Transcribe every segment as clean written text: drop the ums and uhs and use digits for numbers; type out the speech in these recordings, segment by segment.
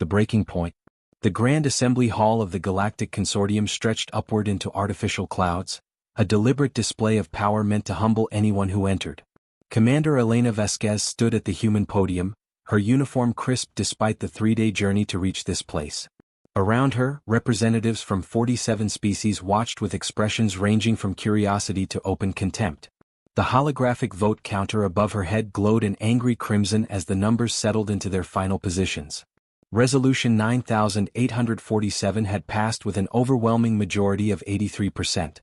The breaking point. The Grand Assembly Hall of the Galactic Consortium stretched upward into artificial clouds, a deliberate display of power meant to humble anyone who entered. Commander Elena Vasquez stood at the human podium, her uniform crisp despite the 3-day journey to reach this place. Around her, representatives from 47 species watched with expressions ranging from curiosity to open contempt. The holographic vote counter above her head glowed an angry crimson as the numbers settled into their final positions. Resolution 9847 had passed with an overwhelming majority of 83%.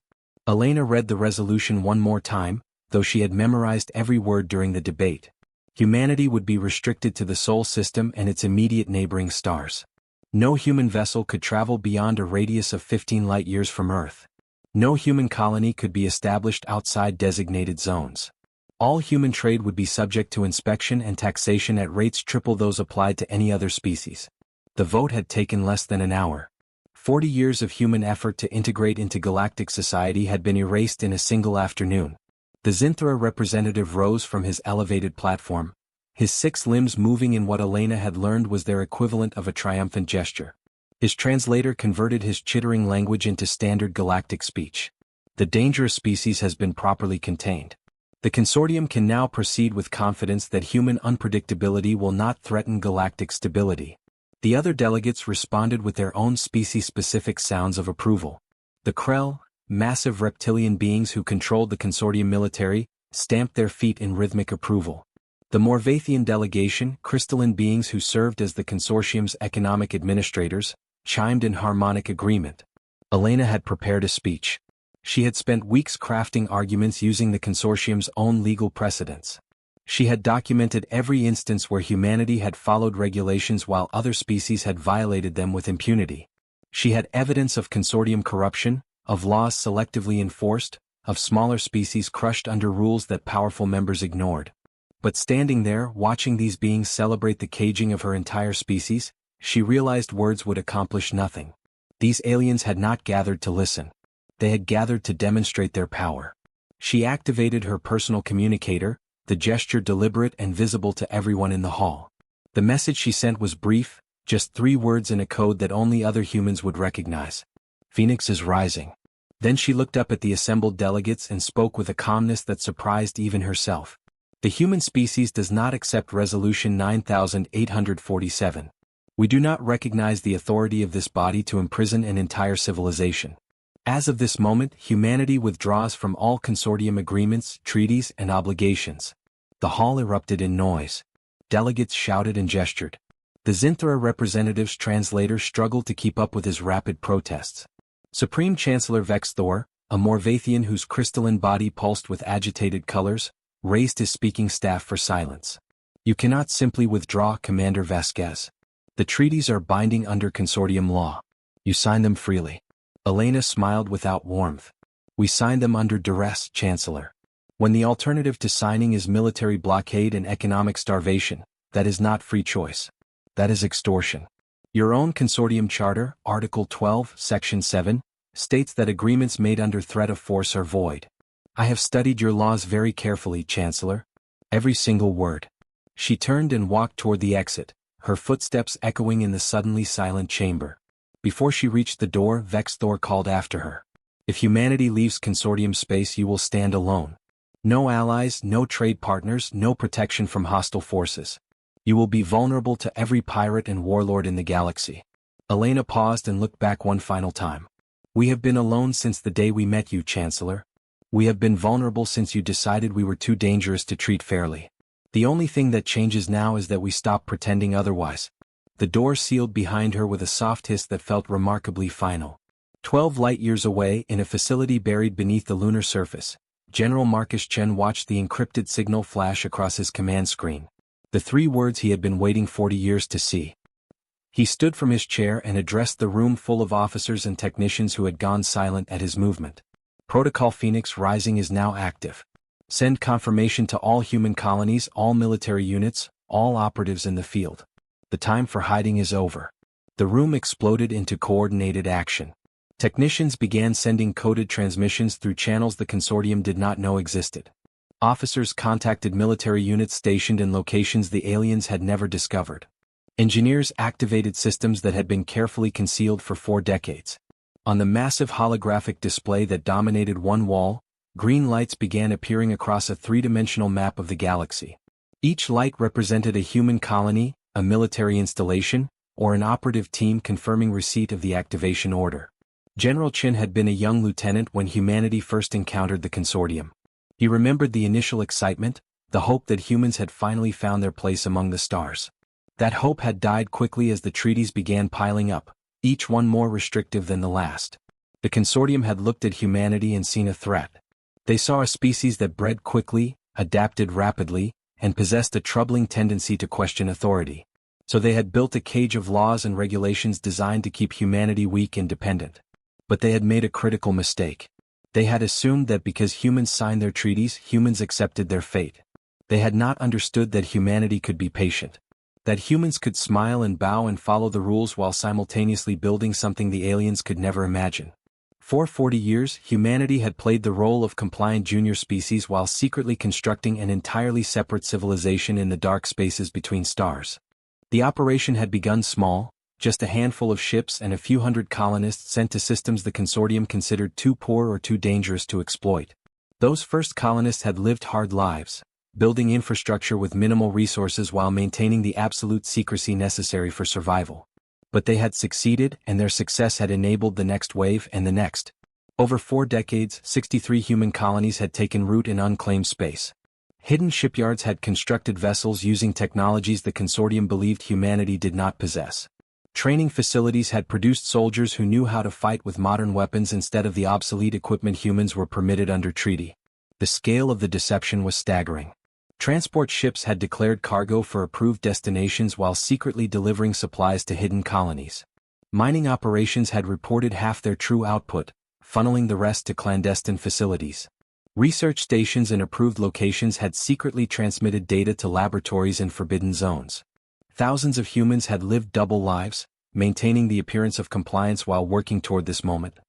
Elena read the resolution one more time, though she had memorized every word during the debate. Humanity would be restricted to the Sol system and its immediate neighboring stars. No human vessel could travel beyond a radius of 15 light-years from Earth. No human colony could be established outside designated zones. All human trade would be subject to inspection and taxation at rates triple those applied to any other species. The vote had taken less than an hour. 40 years of human effort to integrate into galactic society had been erased in a single afternoon. The Zinthra representative rose from his elevated platform, his 6 limbs moving in what Elena had learned was their equivalent of a triumphant gesture. His translator converted his chittering language into standard galactic speech. The dangerous species has been properly contained. The consortium can now proceed with confidence that human unpredictability will not threaten galactic stability. The other delegates responded with their own species-specific sounds of approval. The Krell, massive reptilian beings who controlled the consortium military, stamped their feet in rhythmic approval. The Morvathian delegation, crystalline beings who served as the consortium's economic administrators, chimed in harmonic agreement. Elena had prepared a speech. She had spent weeks crafting arguments using the consortium's own legal precedents. She had documented every instance where humanity had followed regulations while other species had violated them with impunity. She had evidence of consortium corruption, of laws selectively enforced, of smaller species crushed under rules that powerful members ignored. But standing there, watching these beings celebrate the caging of her entire species, she realized words would accomplish nothing. These aliens had not gathered to listen. They had gathered to demonstrate their power. She activated her personal communicator, the gesture deliberate and visible to everyone in the hall. The message she sent was brief, just 3 words in a code that only other humans would recognize. Phoenix is rising. Then she looked up at the assembled delegates and spoke with a calmness that surprised even herself. The human species does not accept Resolution 9847. We do not recognize the authority of this body to imprison an entire civilization. As of this moment, humanity withdraws from all consortium agreements, treaties, and obligations. The hall erupted in noise. Delegates shouted and gestured. The Zinthra representative's translator struggled to keep up with his rapid protests. Supreme Chancellor Vex Thor, a Morvathian whose crystalline body pulsed with agitated colors, raised his speaking staff for silence. You cannot simply withdraw, Commander Vasquez. The treaties are binding under consortium law. You sign them freely. Elena smiled without warmth. We signed them under duress, Chancellor. When the alternative to signing is military blockade and economic starvation, that is not free choice. That is extortion. Your own consortium charter, Article 12, Section 7, states that agreements made under threat of force are void. I have studied your laws very carefully, Chancellor. Every single word. She turned and walked toward the exit, her footsteps echoing in the suddenly silent chamber. Before she reached the door, Vex Thor called after her. If humanity leaves consortium space, you will stand alone. No allies, no trade partners, no protection from hostile forces. You will be vulnerable to every pirate and warlord in the galaxy. Elena paused and looked back one final time. We have been alone since the day we met you, Chancellor. We have been vulnerable since you decided we were too dangerous to treat fairly. The only thing that changes now is that we stop pretending otherwise. The door sealed behind her with a soft hiss that felt remarkably final. 12 light-years away, in a facility buried beneath the lunar surface, General Marcus Chen watched the encrypted signal flash across his command screen. The 3 words he had been waiting 40 years to see. He stood from his chair and addressed the room full of officers and technicians who had gone silent at his movement. Protocol Phoenix Rising is now active. Send confirmation to all human colonies, all military units, all operatives in the field. The time for hiding is over. The room exploded into coordinated action. Technicians began sending coded transmissions through channels the consortium did not know existed. Officers contacted military units stationed in locations the aliens had never discovered. Engineers activated systems that had been carefully concealed for 4 decades. On the massive holographic display that dominated one wall, green lights began appearing across a 3-dimensional map of the galaxy. Each light represented a human colony, a military installation, or an operative team confirming receipt of the activation order. General Chin had been a young lieutenant when humanity first encountered the consortium. He remembered the initial excitement, the hope that humans had finally found their place among the stars. That hope had died quickly as the treaties began piling up, each one more restrictive than the last. The consortium had looked at humanity and seen a threat. They saw a species that bred quickly, adapted rapidly, and possessed a troubling tendency to question authority. So they had built a cage of laws and regulations designed to keep humanity weak and dependent. But they had made a critical mistake. They had assumed that because humans signed their treaties, humans accepted their fate. They had not understood that humanity could be patient. That humans could smile and bow and follow the rules while simultaneously building something the aliens could never imagine. For 40 years, humanity had played the role of compliant junior species while secretly constructing an entirely separate civilization in the dark spaces between stars. The operation had begun small, just a handful of ships and a few hundred colonists sent to systems the consortium considered too poor or too dangerous to exploit. Those first colonists had lived hard lives, building infrastructure with minimal resources while maintaining the absolute secrecy necessary for survival. But they had succeeded, and their success had enabled the next wave and the next. Over 4 decades, 63 human colonies had taken root in unclaimed space. Hidden shipyards had constructed vessels using technologies the consortium believed humanity did not possess. Training facilities had produced soldiers who knew how to fight with modern weapons instead of the obsolete equipment humans were permitted under treaty. The scale of the deception was staggering. Transport ships had declared cargo for approved destinations while secretly delivering supplies to hidden colonies. Mining operations had reported half their true output, funneling the rest to clandestine facilities. Research stations in approved locations had secretly transmitted data to laboratories in forbidden zones. Thousands of humans had lived double lives, maintaining the appearance of compliance while working toward this moment.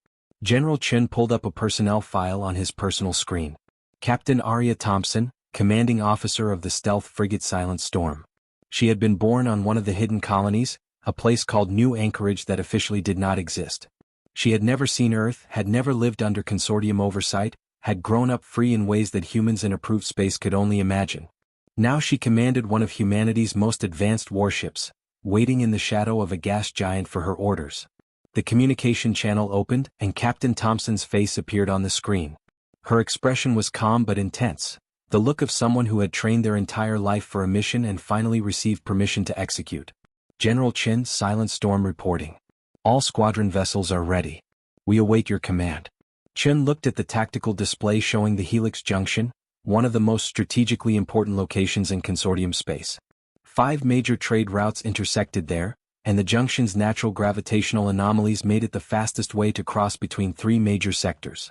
General Chin pulled up a personnel file on his personal screen. Captain Arya Thompson, commanding officer of the stealth frigate Silent Storm. She had been born on one of the hidden colonies, a place called New Anchorage that officially did not exist. She had never seen Earth, had never lived under consortium oversight, had grown up free in ways that humans in approved space could only imagine. Now she commanded one of humanity's most advanced warships, waiting in the shadow of a gas giant for her orders. The communication channel opened, and Captain Thompson's face appeared on the screen. Her expression was calm but intense, the look of someone who had trained their entire life for a mission and finally received permission to execute. General Chin, Silent Storm reporting. All squadron vessels are ready. We await your command. Chin looked at the tactical display showing the Helix Junction, one of the most strategically important locations in consortium space. 5 major trade routes intersected there, and the junction's natural gravitational anomalies made it the fastest way to cross between 3 major sectors.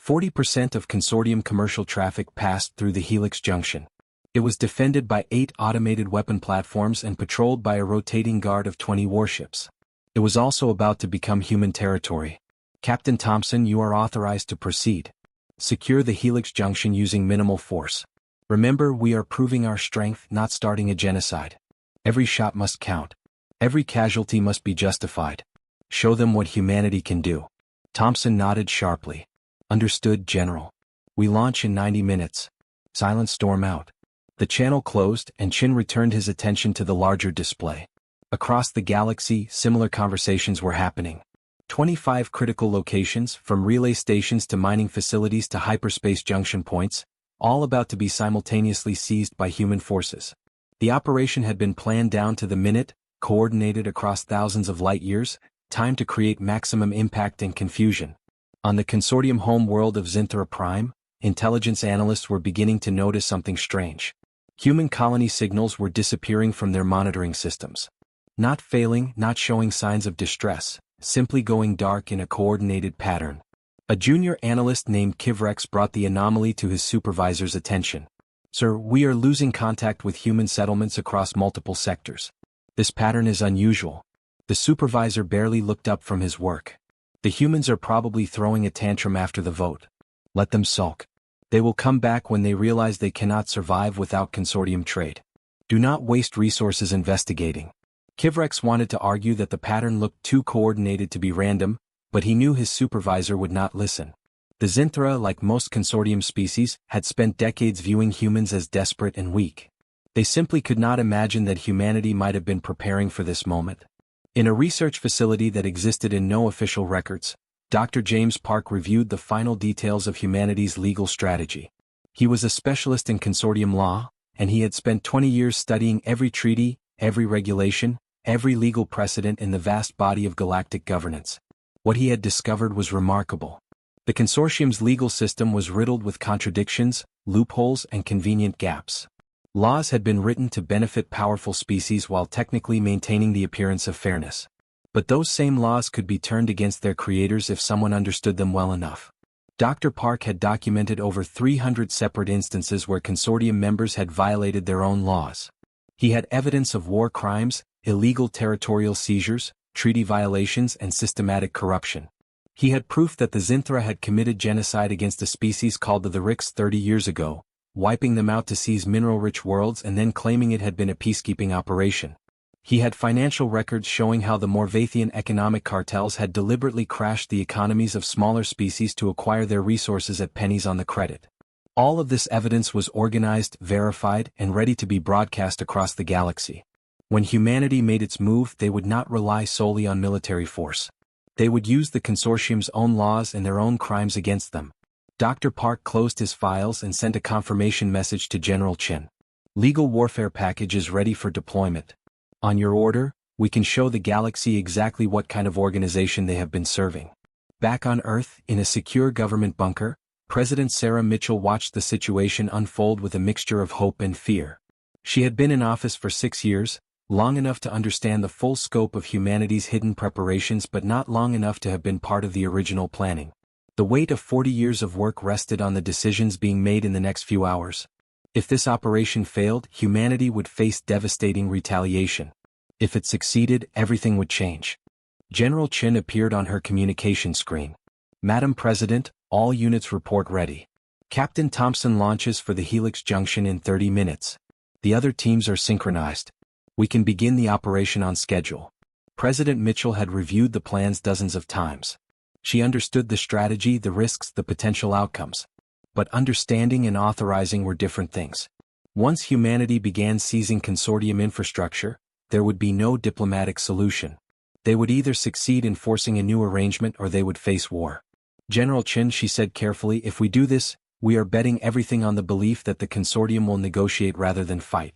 40% of consortium commercial traffic passed through the Helix Junction. It was defended by 8 automated weapon platforms and patrolled by a rotating guard of 20 warships. It was also about to become human territory. Captain Thompson, you are authorized to proceed. Secure the Helix Junction using minimal force. Remember, we are proving our strength, not starting a genocide. Every shot must count. Every casualty must be justified. Show them what humanity can do. Thompson nodded sharply. Understood, General. We launch in 90 minutes. Silent Storm out. The channel closed, and Chin returned his attention to the larger display. Across the galaxy, similar conversations were happening. 25 critical locations, from relay stations to mining facilities to hyperspace junction points, all about to be simultaneously seized by human forces. The operation had been planned down to the minute, coordinated across thousands of light years, timed to create maximum impact and confusion. On the consortium home world of Zinthra Prime, intelligence analysts were beginning to notice something strange. Human colony signals were disappearing from their monitoring systems. Not failing, not showing signs of distress, simply going dark in a coordinated pattern. A junior analyst named Kivrex brought the anomaly to his supervisor's attention. Sir, we are losing contact with human settlements across multiple sectors. This pattern is unusual. The supervisor barely looked up from his work. The humans are probably throwing a tantrum after the vote. Let them sulk. They will come back when they realize they cannot survive without consortium trade. Do not waste resources investigating. Kivrex wanted to argue that the pattern looked too coordinated to be random, but he knew his supervisor would not listen. The Zinthra, like most consortium species, had spent decades viewing humans as desperate and weak. They simply could not imagine that humanity might have been preparing for this moment. In a research facility that existed in no official records, Dr. James Park reviewed the final details of humanity's legal strategy. He was a specialist in consortium law, and he had spent 20 years studying every treaty, every regulation, every legal precedent in the vast body of galactic governance. What he had discovered was remarkable. The consortium's legal system was riddled with contradictions, loopholes, and convenient gaps. Laws had been written to benefit powerful species while technically maintaining the appearance of fairness. But those same laws could be turned against their creators if someone understood them well enough. Dr. Park had documented over 300 separate instances where consortium members had violated their own laws. He had evidence of war crimes, illegal territorial seizures, treaty violations, and systematic corruption. He had proof that the Zinthra had committed genocide against a species called the Rix 30 years ago, wiping them out to seize mineral-rich worlds and then claiming it had been a peacekeeping operation. He had financial records showing how the Morvathian economic cartels had deliberately crashed the economies of smaller species to acquire their resources at pennies on the credit. All of this evidence was organized, verified, and ready to be broadcast across the galaxy. When humanity made its move, they would not rely solely on military force. They would use the consortium's own laws and their own crimes against them. Dr. Park closed his files and sent a confirmation message to General Chin. Legal warfare package is ready for deployment. On your order, we can show the galaxy exactly what kind of organization they have been serving. Back on Earth, in a secure government bunker, President Sarah Mitchell watched the situation unfold with a mixture of hope and fear. She had been in office for 6 years, long enough to understand the full scope of humanity's hidden preparations but not long enough to have been part of the original planning. The weight of 40 years of work rested on the decisions being made in the next few hours. If this operation failed, humanity would face devastating retaliation. If it succeeded, everything would change. General Chin appeared on her communication screen. Madam President, all units report ready. Captain Thompson launches for the Helix Junction in 30 minutes. The other teams are synchronized. We can begin the operation on schedule. President Mitchell had reviewed the plans dozens of times. She understood the strategy, the risks, the potential outcomes. But understanding and authorizing were different things. Once humanity began seizing consortium infrastructure, there would be no diplomatic solution. They would either succeed in forcing a new arrangement or they would face war. General Chin, she said carefully, if we do this, we are betting everything on the belief that the consortium will negotiate rather than fight.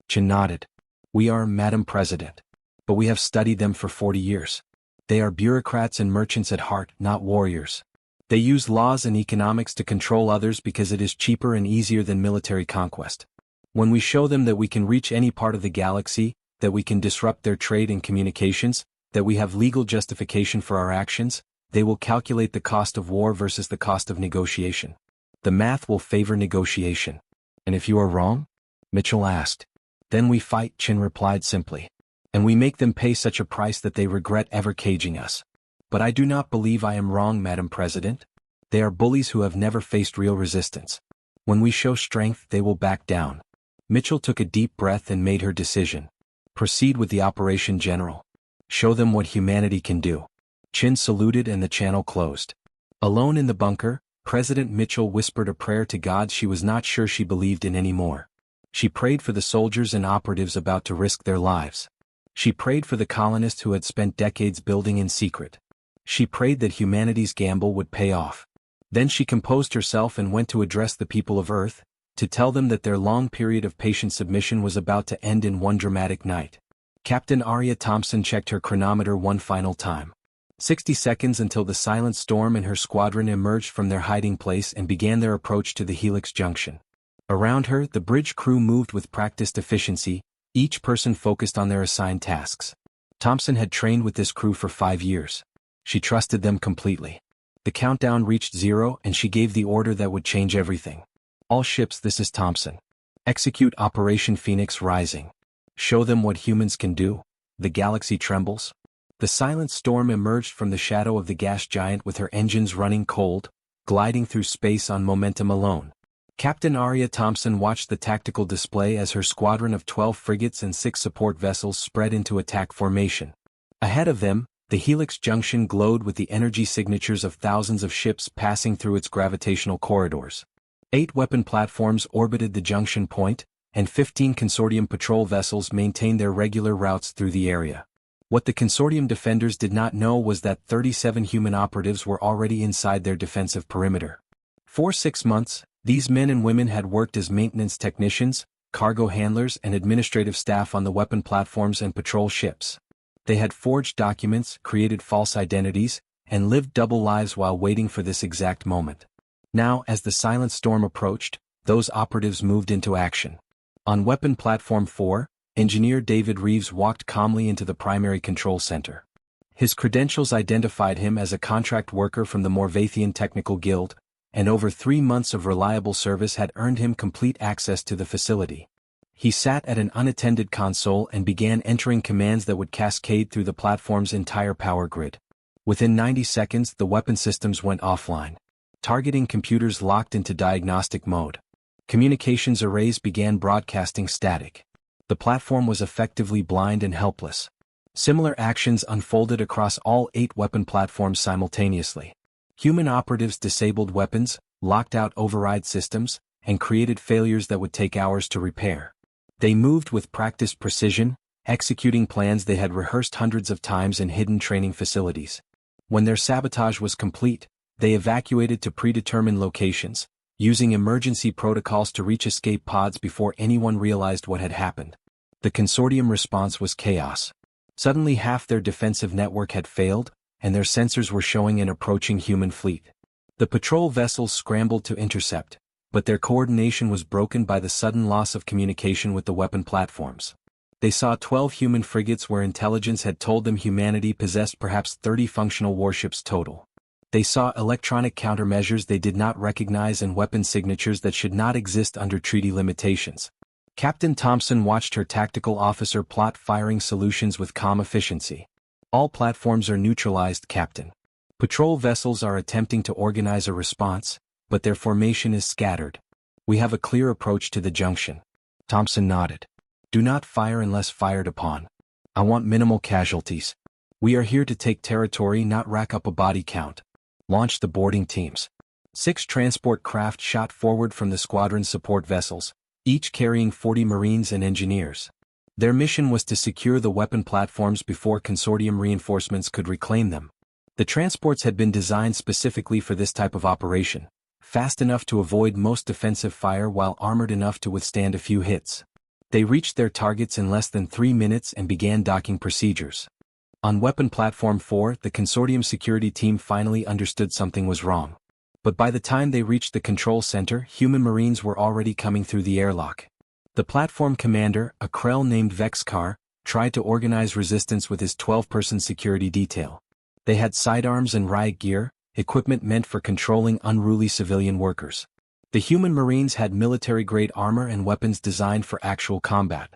Chin nodded. We are, Madam President. But we have studied them for 40 years. They are bureaucrats and merchants at heart, not warriors. They use laws and economics to control others because it is cheaper and easier than military conquest. When we show them that we can reach any part of the galaxy, that we can disrupt their trade and communications, that we have legal justification for our actions, they will calculate the cost of war versus the cost of negotiation. The math will favor negotiation. And if you are wrong? Mitchell asked. Then we fight, Chin replied simply. And we make them pay such a price that they regret ever caging us. But I do not believe I am wrong, Madam President. They are bullies who have never faced real resistance. When we show strength, they will back down. Mitchell took a deep breath and made her decision. Proceed with the operation, General. Show them what humanity can do. Chin saluted and the channel closed. Alone in the bunker, President Mitchell whispered a prayer to God she was not sure she believed in anymore. She prayed for the soldiers and operatives about to risk their lives. She prayed for the colonists who had spent decades building in secret. She prayed that humanity's gamble would pay off. Then she composed herself and went to address the people of Earth, to tell them that their long period of patient submission was about to end in one dramatic night. Captain Arya Thompson checked her chronometer one final time. 60 seconds until the Silent Storm and her squadron emerged from their hiding place and began their approach to the Helix Junction. Around her, the bridge crew moved with practiced efficiency, each person focused on their assigned tasks. Thompson had trained with this crew for 5 years. She trusted them completely. The countdown reached 0 and she gave the order that would change everything. All ships, this is Thompson. Execute Operation Phoenix Rising. Show them what humans can do. The galaxy trembles. The Silent Storm emerged from the shadow of the gas giant with her engines running cold, gliding through space on momentum alone. Captain Arya Thompson watched the tactical display as her squadron of 12 frigates and 6 support vessels spread into attack formation. Ahead of them, the Helix Junction glowed with the energy signatures of thousands of ships passing through its gravitational corridors. 8 weapon platforms orbited the junction point, and 15 Consortium patrol vessels maintained their regular routes through the area. What the Consortium defenders did not know was that 37 human operatives were already inside their defensive perimeter. For 6 months, these men and women had worked as maintenance technicians, cargo handlers and administrative staff on the weapon platforms and patrol ships. They had forged documents, created false identities, and lived double lives while waiting for this exact moment. Now, as the silent storm approached, those operatives moved into action. On Weapon Platform 4, Engineer David Reeves walked calmly into the primary control center. His credentials identified him as a contract worker from the Morvathian Technical Guild, and over 3 months of reliable service had earned him complete access to the facility. He sat at an unattended console and began entering commands that would cascade through the platform's entire power grid. Within 90 seconds, the weapon systems went offline. Targeting computers locked into diagnostic mode. Communications arrays began broadcasting static. The platform was effectively blind and helpless. Similar actions unfolded across all 8 weapon platforms simultaneously. Human operatives disabled weapons, locked out override systems, and created failures that would take hours to repair. They moved with practiced precision, executing plans they had rehearsed hundreds of times in hidden training facilities. When their sabotage was complete, they evacuated to predetermined locations, using emergency protocols to reach escape pods before anyone realized what had happened. The Consortium response was chaos. Suddenly half their defensive network had failed, and their sensors were showing an approaching human fleet. The patrol vessels scrambled to intercept, but their coordination was broken by the sudden loss of communication with the weapon platforms. They saw 12 human frigates where intelligence had told them humanity possessed perhaps 30 functional warships total. They saw electronic countermeasures they did not recognize and weapon signatures that should not exist under treaty limitations. Captain Thompson watched her tactical officer plot firing solutions with calm efficiency. All platforms are neutralized, Captain. Patrol vessels are attempting to organize a response, but their formation is scattered. We have a clear approach to the junction. Thompson nodded. Do not fire unless fired upon. I want minimal casualties. We are here to take territory, not rack up a body count. Launch the boarding teams. 6 transport craft shot forward from the squadron's support vessels, each carrying 40 Marines and engineers. Their mission was to secure the weapon platforms before Consortium reinforcements could reclaim them. The transports had been designed specifically for this type of operation, fast enough to avoid most defensive fire while armored enough to withstand a few hits. They reached their targets in less than 3 minutes and began docking procedures. On Weapon Platform 4, the Consortium security team finally understood something was wrong. But by the time they reached the control center, human Marines were already coming through the airlock. The platform commander, a Krell named Vexkar, tried to organize resistance with his 12-person security detail. They had sidearms and riot gear, equipment meant for controlling unruly civilian workers. The human Marines had military-grade armor and weapons designed for actual combat.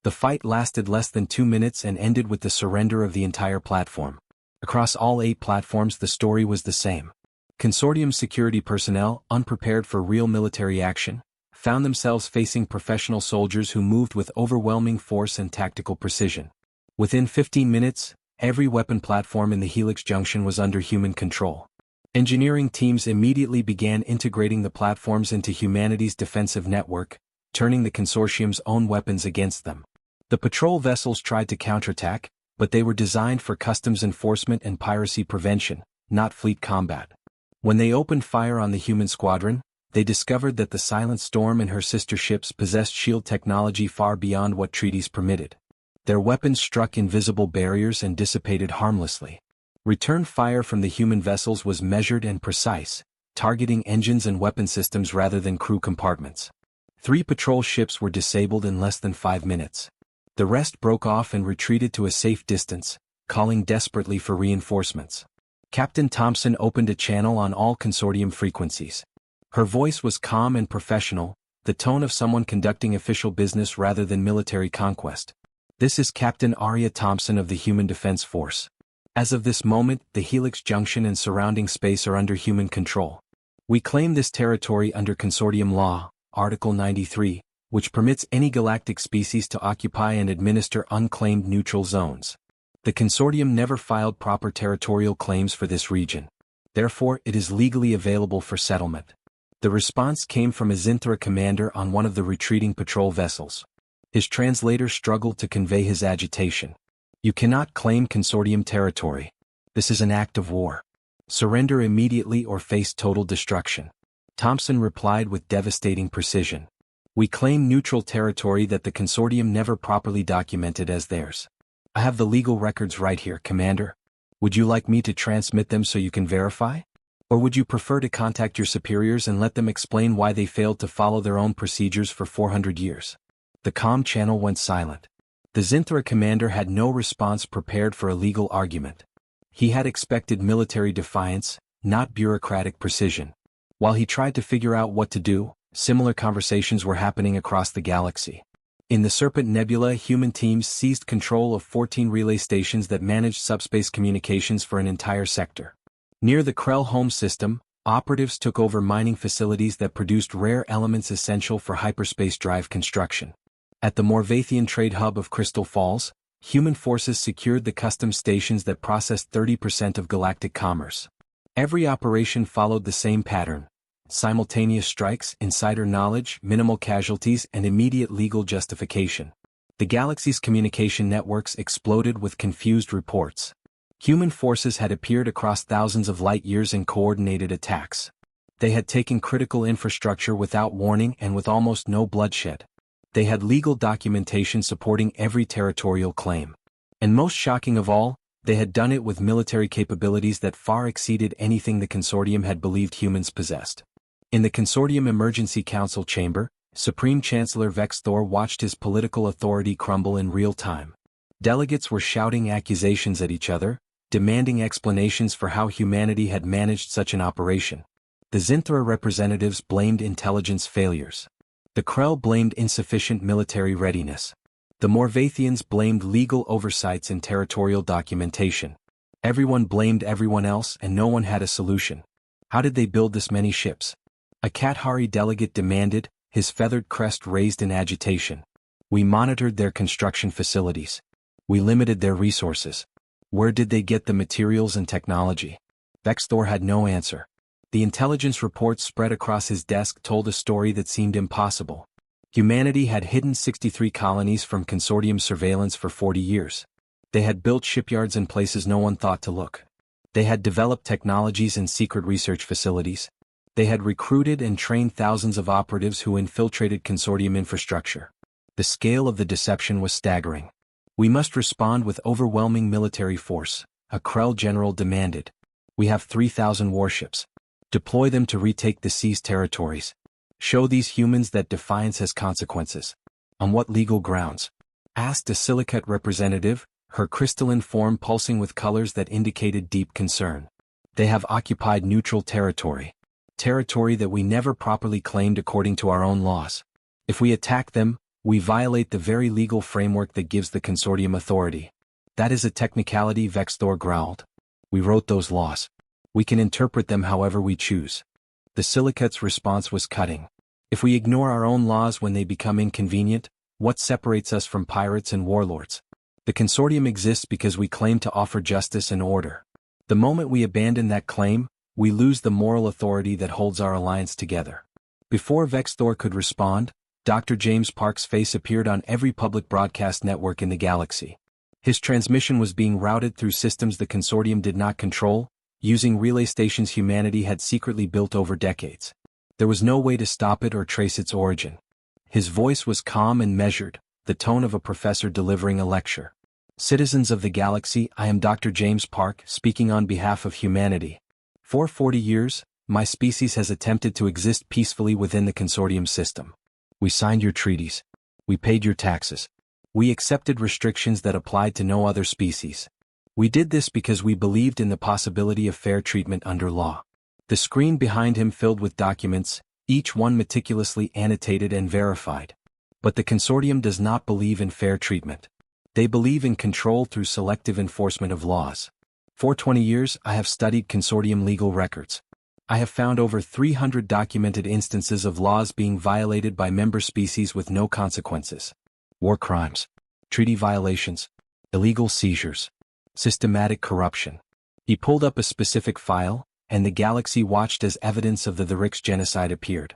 The fight lasted less than 2 minutes and ended with the surrender of the entire platform. Across all 8 platforms, the story was the same. Consortium security personnel, unprepared for real military action, found themselves facing professional soldiers who moved with overwhelming force and tactical precision. Within 15 minutes, every weapon platform in the Helix Junction was under human control. Engineering teams immediately began integrating the platforms into humanity's defensive network, turning the Consortium's own weapons against them. The patrol vessels tried to counterattack, but they were designed for customs enforcement and piracy prevention, not fleet combat. When they opened fire on the human squadron, they discovered that the Silent Storm and her sister ships possessed shield technology far beyond what treaties permitted. Their weapons struck invisible barriers and dissipated harmlessly. Return fire from the human vessels was measured and precise, targeting engines and weapon systems rather than crew compartments. 3 patrol ships were disabled in less than 5 minutes. The rest broke off and retreated to a safe distance, calling desperately for reinforcements. Captain Thompson opened a channel on all Consortium frequencies. Her voice was calm and professional, the tone of someone conducting official business rather than military conquest. This is Captain Arya Thompson of the Human Defense Force. As of this moment, the Helix Junction and surrounding space are under human control. We claim this territory under Consortium Law, Article 93, which permits any galactic species to occupy and administer unclaimed neutral zones. The Consortium never filed proper territorial claims for this region. Therefore, it is legally available for settlement. The response came from a Zinthra commander on one of the retreating patrol vessels. His translator struggled to convey his agitation. You cannot claim Consortium territory. This is an act of war. Surrender immediately or face total destruction. Thompson replied with devastating precision. We claim neutral territory that the Consortium never properly documented as theirs. I have the legal records right here, Commander. Would you like me to transmit them so you can verify? Or would you prefer to contact your superiors and let them explain why they failed to follow their own procedures for 400 years? The comm channel went silent. The Zinthra commander had no response prepared for a legal argument. He had expected military defiance, not bureaucratic precision. While he tried to figure out what to do, similar conversations were happening across the galaxy. In the Serpent Nebula, human teams seized control of 14 relay stations that managed subspace communications for an entire sector. Near the Krell home system, operatives took over mining facilities that produced rare elements essential for hyperspace drive construction. At the Morvathian trade hub of Crystal Falls, human forces secured the customs stations that processed 30% of galactic commerce. Every operation followed the same pattern: simultaneous strikes, insider knowledge, minimal casualties, and immediate legal justification. The galaxy's communication networks exploded with confused reports. Human forces had appeared across thousands of light-years in coordinated attacks. They had taken critical infrastructure without warning and with almost no bloodshed. They had legal documentation supporting every territorial claim. And most shocking of all, they had done it with military capabilities that far exceeded anything the Consortium had believed humans possessed. In the Consortium Emergency Council chamber, Supreme Chancellor Vex Thor watched his political authority crumble in real time. Delegates were shouting accusations at each other, demanding explanations for how humanity had managed such an operation. The Zinthra representatives blamed intelligence failures. The Krell blamed insufficient military readiness. The Morvathians blamed legal oversights in territorial documentation. Everyone blamed everyone else and no one had a solution. How did they build this many ships? A Kathari delegate demanded, his feathered crest raised in agitation. We monitored their construction facilities. We limited their resources. Where did they get the materials and technology? Vex Thor had no answer. The intelligence reports spread across his desk told a story that seemed impossible. Humanity had hidden 63 colonies from Consortium surveillance for 40 years. They had built shipyards in places no one thought to look. They had developed technologies in secret research facilities. They had recruited and trained thousands of operatives who infiltrated Consortium infrastructure. The scale of the deception was staggering. We must respond with overwhelming military force, a Krell general demanded. We have 3,000 warships. Deploy them to retake the seized territories. Show these humans that defiance has consequences. On what legal grounds? Asked a silicate representative, her crystalline form pulsing with colors that indicated deep concern. They have occupied neutral territory. Territory that we never properly claimed according to our own laws. If we attack them, we violate the very legal framework that gives the Consortium authority. That is a technicality, Vex Thor growled. We wrote those laws. We can interpret them however we choose. The silicate's response was cutting. If we ignore our own laws when they become inconvenient, what separates us from pirates and warlords? The Consortium exists because we claim to offer justice and order. The moment we abandon that claim, we lose the moral authority that holds our alliance together. Before Vex Thor could respond, Dr. James Park's face appeared on every public broadcast network in the galaxy. His transmission was being routed through systems the Consortium did not control, using relay stations humanity had secretly built over decades. There was no way to stop it or trace its origin. His voice was calm and measured, the tone of a professor delivering a lecture. Citizens of the galaxy, I am Dr. James Park, speaking on behalf of humanity. For 40 years, my species has attempted to exist peacefully within the Consortium system. We signed your treaties. We paid your taxes. We accepted restrictions that applied to no other species. We did this because we believed in the possibility of fair treatment under law. The screen behind him filled with documents, each one meticulously annotated and verified. But the Consortium does not believe in fair treatment. They believe in control through selective enforcement of laws. For 20 years, I have studied Consortium legal records. I have found over 300 documented instances of laws being violated by member species with no consequences. War crimes, treaty violations, illegal seizures, systematic corruption. He pulled up a specific file, and the galaxy watched as evidence of the Rix genocide appeared.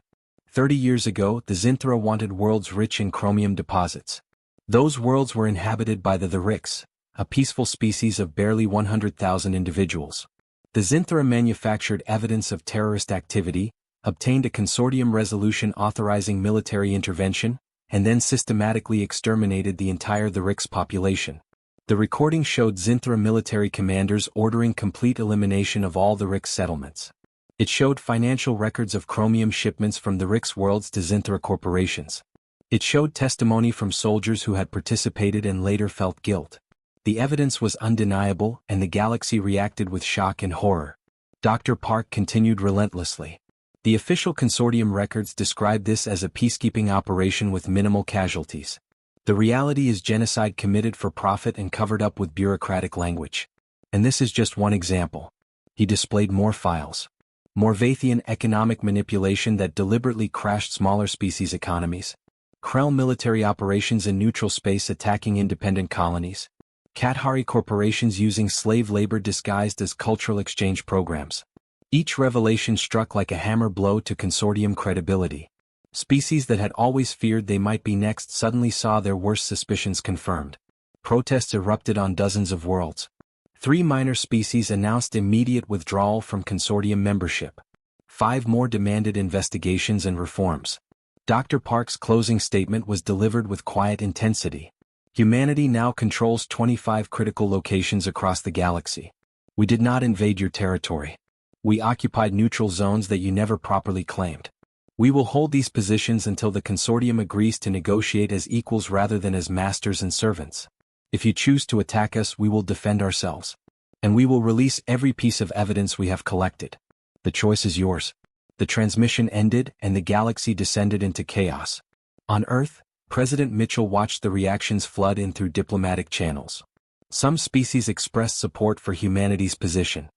30 years ago, the Zinthra wanted worlds rich in chromium deposits. Those worlds were inhabited by the Rix, a peaceful species of barely 100,000 individuals. The Zinthra manufactured evidence of terrorist activity, obtained a consortium resolution authorizing military intervention, and then systematically exterminated the entire Rix population. The recording showed Zinthra military commanders ordering complete elimination of all the Rix settlements. It showed financial records of chromium shipments from the Rix worlds to Zinthra corporations. It showed testimony from soldiers who had participated and later felt guilt. The evidence was undeniable, and the galaxy reacted with shock and horror. Dr. Park continued relentlessly. The official consortium records describe this as a peacekeeping operation with minimal casualties. The reality is genocide committed for profit and covered up with bureaucratic language. And this is just one example. He displayed more files. Morvathian economic manipulation that deliberately crashed smaller species economies. Krell military operations in neutral space attacking independent colonies. Kathari corporations using slave labor disguised as cultural exchange programs. Each revelation struck like a hammer blow to consortium credibility. Species that had always feared they might be next suddenly saw their worst suspicions confirmed. Protests erupted on dozens of worlds. 3 minor species announced immediate withdrawal from consortium membership. 5 more demanded investigations and reforms. Dr. Park's closing statement was delivered with quiet intensity. Humanity now controls 25 critical locations across the galaxy. We did not invade your territory. We occupied neutral zones that you never properly claimed. We will hold these positions until the consortium agrees to negotiate as equals rather than as masters and servants. If you choose to attack us, we will defend ourselves. And we will release every piece of evidence we have collected. The choice is yours. The transmission ended and the galaxy descended into chaos. On Earth, President Mitchell watched the reactions flood in through diplomatic channels. Some species expressed support for humanity's position.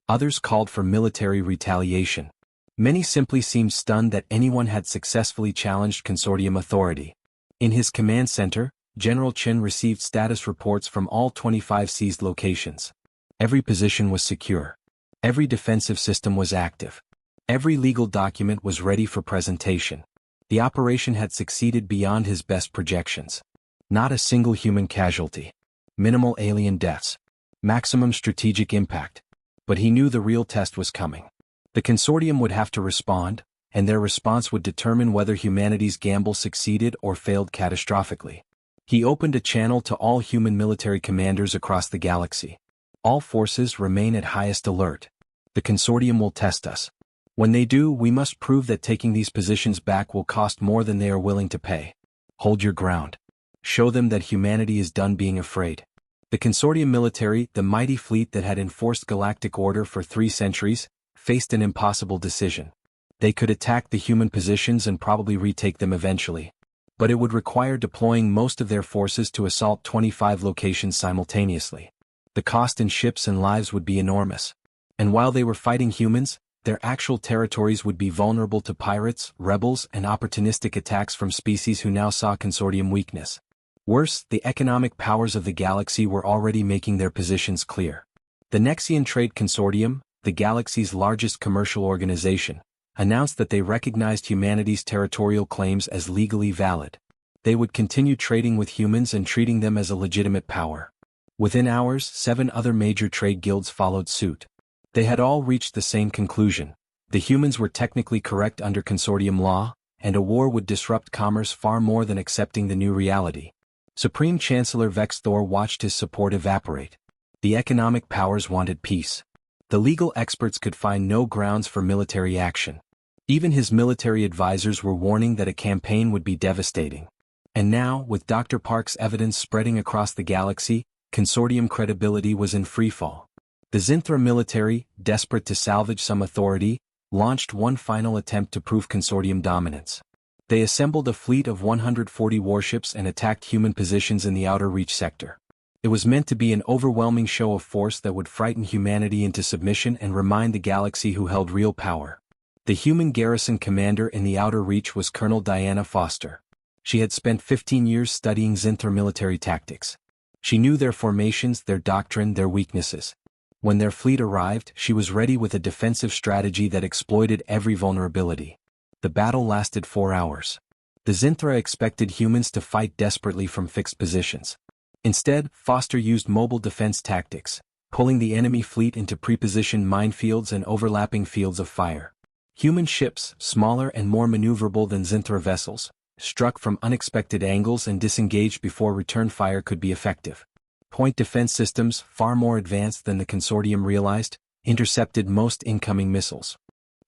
Others called for military retaliation. Many simply seemed stunned that anyone had successfully challenged consortium authority. In his command center, General Chen received status reports from all 25 seized locations. Every position was secure. Every defensive system was active. Every legal document was ready for presentation. The operation had succeeded beyond his best projections. Not a single human casualty. Minimal alien deaths. Maximum strategic impact. But he knew the real test was coming. The consortium would have to respond, and their response would determine whether humanity's gamble succeeded or failed catastrophically. He opened a channel to all human military commanders across the galaxy. All forces remain at highest alert. The consortium will test us. When they do, we must prove that taking these positions back will cost more than they are willing to pay. Hold your ground. Show them that humanity is done being afraid. The consortium military, the mighty fleet that had enforced galactic order for 3 centuries, faced an impossible decision. They could attack the human positions and probably retake them eventually. But it would require deploying most of their forces to assault 25 locations simultaneously. The cost in ships and lives would be enormous. And while they were fighting humans, their actual territories would be vulnerable to pirates, rebels, and opportunistic attacks from species who now saw consortium weakness. Worse, the economic powers of the galaxy were already making their positions clear. The Nexian Trade Consortium, the galaxy's largest commercial organization, announced that they recognized humanity's territorial claims as legally valid. They would continue trading with humans and treating them as a legitimate power. Within hours, 7 other major trade guilds followed suit. They had all reached the same conclusion. The humans were technically correct under consortium law, and a war would disrupt commerce far more than accepting the new reality. Supreme Chancellor Vex Thor watched his support evaporate. The economic powers wanted peace. The legal experts could find no grounds for military action. Even his military advisors were warning that a campaign would be devastating. And now, with Dr. Park's evidence spreading across the galaxy, consortium credibility was in freefall. The Zinthra military, desperate to salvage some authority, launched one final attempt to prove consortium dominance. They assembled a fleet of 140 warships and attacked human positions in the Outer Reach sector. It was meant to be an overwhelming show of force that would frighten humanity into submission and remind the galaxy who held real power. The human garrison commander in the Outer Reach was Colonel Diana Foster. She had spent 15 years studying Zinthra military tactics. She knew their formations, their doctrine, their weaknesses. When their fleet arrived, she was ready with a defensive strategy that exploited every vulnerability. The battle lasted 4 hours. The Zinthra expected humans to fight desperately from fixed positions. Instead, Foster used mobile defense tactics, pulling the enemy fleet into prepositioned minefields and overlapping fields of fire. Human ships, smaller and more maneuverable than Zinthra vessels, struck from unexpected angles and disengaged before return fire could be effective. Point defense systems, far more advanced than the consortium realized, intercepted most incoming missiles.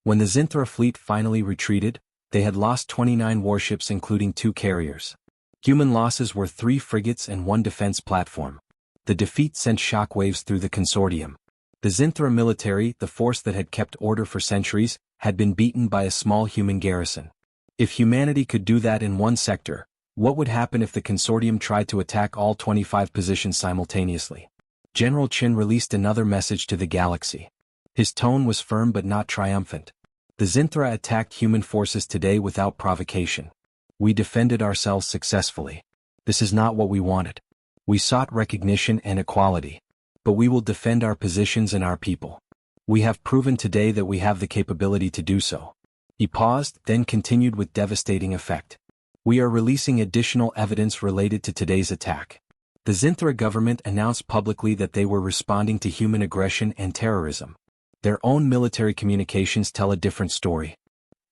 When the Zinthra fleet finally retreated, they had lost 29 warships including 2 carriers. Human losses were 3 frigates and 1 defense platform. The defeat sent shockwaves through the consortium. The Zinthra military, the force that had kept order for centuries, had been beaten by a small human garrison. If humanity could do that in one sector, what would happen if the consortium tried to attack all 25 positions simultaneously? General Chin released another message to the galaxy. His tone was firm but not triumphant. The Zinthra attacked human forces today without provocation. We defended ourselves successfully. This is not what we wanted. We sought recognition and equality. But we will defend our positions and our people. We have proven today that we have the capability to do so. He paused, then continued with devastating effect. We are releasing additional evidence related to today's attack. The Zinthra government announced publicly that they were responding to human aggression and terrorism. Their own military communications tell a different story.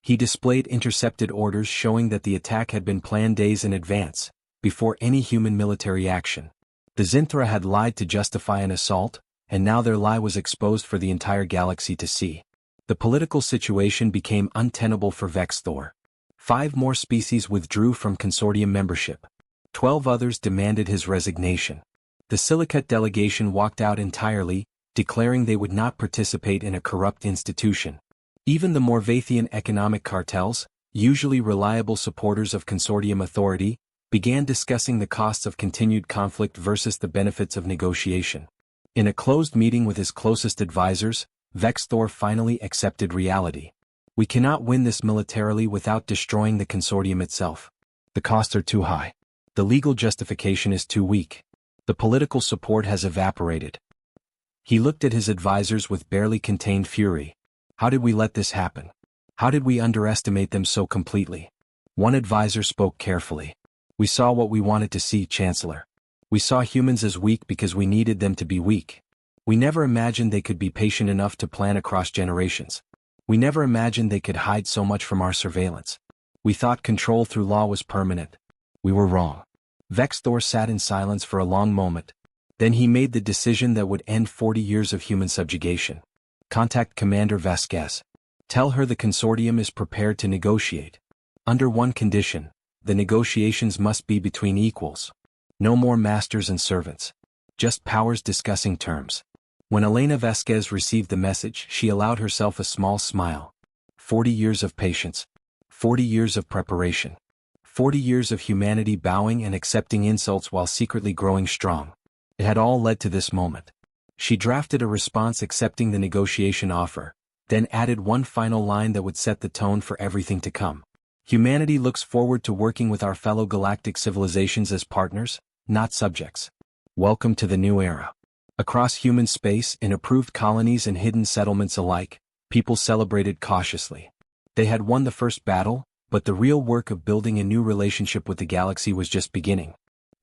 He displayed intercepted orders showing that the attack had been planned days in advance, before any human military action. The Zinthra had lied to justify an assault, and now their lie was exposed for the entire galaxy to see. The political situation became untenable for Vexthor. 5 more species withdrew from consortium membership. 12 others demanded his resignation. The Silicate delegation walked out entirely, declaring they would not participate in a corrupt institution. Even the Morvathian economic cartels, usually reliable supporters of consortium authority, began discussing the costs of continued conflict versus the benefits of negotiation. In a closed meeting with his closest advisors, Vexthor finally accepted reality. We cannot win this militarily without destroying the consortium itself. The costs are too high. The legal justification is too weak. The political support has evaporated. He looked at his advisors with barely contained fury. How did we let this happen? How did we underestimate them so completely? One advisor spoke carefully. We saw what we wanted to see, Chancellor. We saw humans as weak because we needed them to be weak. We never imagined they could be patient enough to plan across generations. We never imagined they could hide so much from our surveillance. We thought control through law was permanent. We were wrong. Vexthor sat in silence for a long moment. Then he made the decision that would end 40 years of human subjugation. Contact Commander Vasquez. Tell her the consortium is prepared to negotiate. Under one condition, the negotiations must be between equals. No more masters and servants. Just powers discussing terms. When Elena Vasquez received the message, she allowed herself a small smile. 40 years of patience. 40 years of preparation. 40 years of humanity bowing and accepting insults while secretly growing strong. It had all led to this moment. She drafted a response accepting the negotiation offer, then added one final line that would set the tone for everything to come. Humanity looks forward to working with our fellow galactic civilizations as partners, not subjects. Welcome to the new era. Across human space, in approved colonies and hidden settlements alike, people celebrated cautiously. They had won the first battle, but the real work of building a new relationship with the galaxy was just beginning.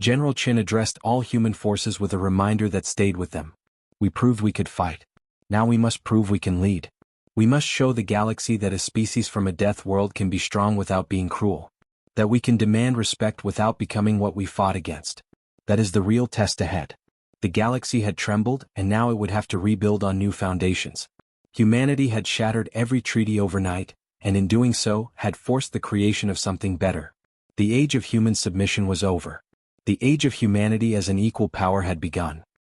General Chin addressed all human forces with a reminder that stayed with them. We proved we could fight. Now we must prove we can lead. We must show the galaxy that a species from a death world can be strong without being cruel. That we can demand respect without becoming what we fought against. That is the real test ahead. The galaxy had trembled, and now it would have to rebuild on new foundations. Humanity had shattered every treaty overnight, and in doing so, had forced the creation of something better. The age of human submission was over. The age of humanity as an equal power had begun.